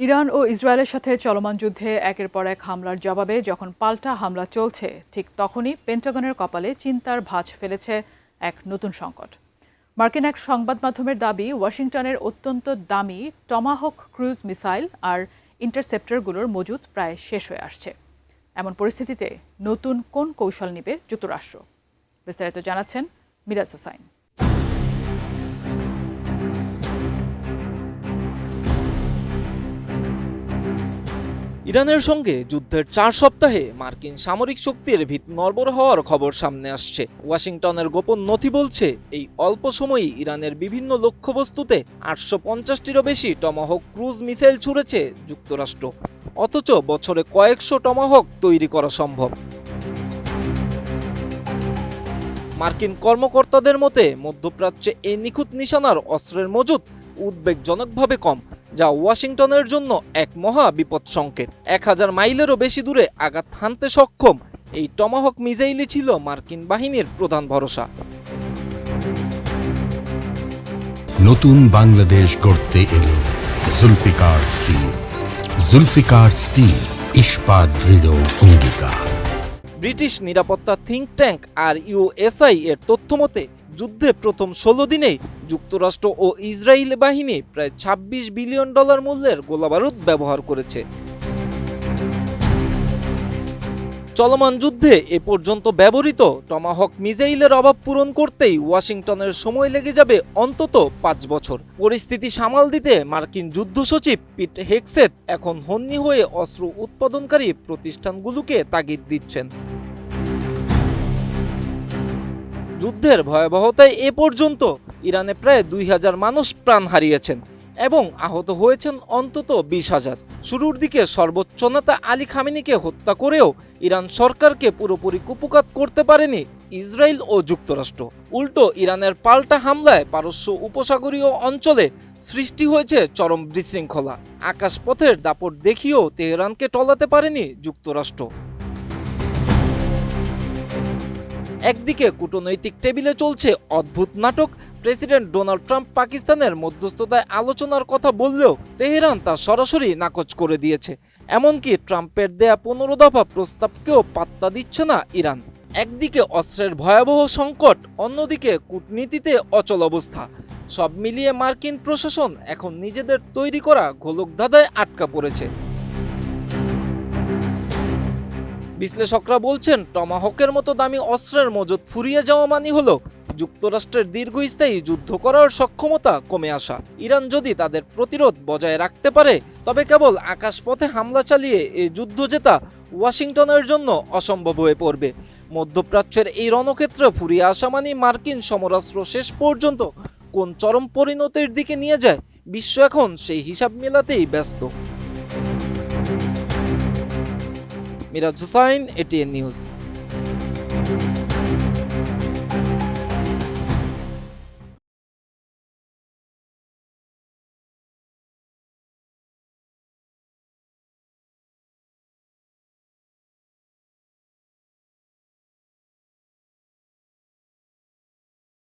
Iran ও ইসরায়েলের সাথে চলমান যুদ্ধে একের পর এক হামলার জবাবে যখন পাল্টা হামলা চলছে, ঠিক তখনই পেন্টাগনের কপালে চিন্তার ভাঁজ ফেলেছে এক নতুন সংকট। মার্কিন এক সংবাদ মাধ্যমের দাবি, ওয়াশিংটনের অত্যন্ত দামি টমাহক ক্রুজ মিসাইল আর ইন্টারসেপ্টরগুলোর মজুদ প্রায় শেষ হয়ে আসছে। এমন পরিস্থিতিতে নতুন কোন কৌশল নেবে যুক্তরাষ্ট্র? বিস্তারিত জানাচ্ছেন মিরাজ হোসাইন। ইরানের সঙ্গে যুদ্ধের 4 সপ্তাহে মার্কিন সামরিক শক্তির ভিত নড়বড় হওয়ার খবর সামনে আসছে। ওয়াশিংটনের গোপন নথি বলছে, এই অল্প সময়ই ইরানের বিভিন্ন লক্ষ্যবস্তুতে 850টিরও বেশি টমাহক ক্রুজ মিসাইল ছুড়েছে যুক্তরাষ্ট্র। অথচ বছরে কয়েকশো টমাহক তৈরি করা সম্ভব। মার্কিন কর্মকর্তাদের মতে, মধ্যপ্রাচ্যে এই নিখুঁত নিশানার অস্ত্রের মজুদ উদ্বেগজনকভাবে কম, যা ওয়াশিংটনের জন্য এক মহা বিপদ সংকেত। 1000 মাইলেরও বেশি দূরে আঘাত হানতে সক্ষম এই টমাহক মিসাইলই ছিল মার্কিন বাহিনীর প্রধান ভরসা। নতুন বাংলাদেশ গড়তে এলো জুলফিকার স্টিল। জুলফিকার স্টিল, ইস্পাত দৃঢ় অঙ্গীকার। ব্রিটিশ নিরাপত্তা থিঙ্ক ট্যাঙ্ক আর ইউএসআই এর তথ্য মতে, যুদ্ধে প্রথম 16 দিনেই যুক্তরাষ্ট্র ও ইসরায়েল বাহিনী প্রায় $26 বিলিয়ন মূল্যের গোলাবারুদ ব্যবহার করেছে। চলমান যুদ্ধে এ পর্যন্ত ব্যবহৃত টমাহক মিসাইলের অভাব পূরণ করতেই ওয়াশিংটনের সময় লেগে যাবে অন্তত 5 বছর। পরিস্থিতি সামাল দিতে মার্কিন যুদ্ধ সচিব পিট হেগসেথ এখন হন্যি হয়ে অস্ত্র উৎপাদনকারী প্রতিষ্ঠানগুলোকে তাগিদ দিচ্ছেন। যুদ্ধের ভয়াবহতায় এ পর্যন্ত ইরানে প্রায় 2000 মানুষ প্রাণ হারিয়েছেন এবং আহত হয়েছেন অন্তত 20,000। শুরুর দিকে সর্বোচ্চ নেতা আলী খামেনিকে হত্যা করেও ইরান সরকারকে পুরোপুরি কুপকাত করতে পারেনি ইসরায়েল ও যুক্তরাষ্ট্র। উল্টো ইরানের পাল্টা হামলায় পারস্য উপসাগরীয় অঞ্চলে সৃষ্টি হয়েছে চরম বিশৃঙ্খলা। আকাশপথের দাপট দেখিয়েও তেহরানকে টলাতে পারেনি যুক্তরাষ্ট্র। একদিকে কূটনৈতিক টেবিলে চলছে অদ্ভুত নাটক। প্রেসিডেন্ট ডোনাল্ড ট্রাম্প পাকিস্তানের মধ্যস্থতায় আলোচনার কথা বললেও তেহরান তা সরাসরি নাকচ করে দিয়েছে। এমনকি ট্রাম্পের দেয়া 15 দফা প্রস্তাবকেও পাত্তা দিচ্ছে না ইরান। একদিকে অস্ত্রের ভয়াবহ সংকট, অন্যদিকে কূটনীতিতে অচল অবস্থা। সব মিলিয়ে মার্কিন প্রশাসন এখন নিজেদের তৈরি করা গোলকধাঁধায় আটকা পড়েছে। বিশ্লেষকরা বলছেন, টমাহকের মতো দামি অস্ত্রের মজুদ ফুরিয়ে যাওয়া মানে হলো যুক্তরাষ্ট্রের দীর্ঘস্থায়ী যুদ্ধ করার সক্ষমতা কমে আসা। ইরান যদি তাদের প্রতিরোধ বজায় রাখতে পারে, তবে কেবল আকাশপথে হামলা চালিয়ে এই যুদ্ধ জেতা ওয়াশিংটনের জন্য অসম্ভব হয়ে পড়বে। মধ্যপ্রাচ্যের এই রণক্ষেত্রে ফুরিয়ে আসা মানে মার্কিন সমরাস্ত্র শেষ পর্যন্ত কোন চরম পরিণতির দিকে নিয়ে যায়, বিশ্ব এখন সেই হিসাব মেলাতেই ব্যস্ত। মিরাজ হোসাইন, এটিএন নিউজ।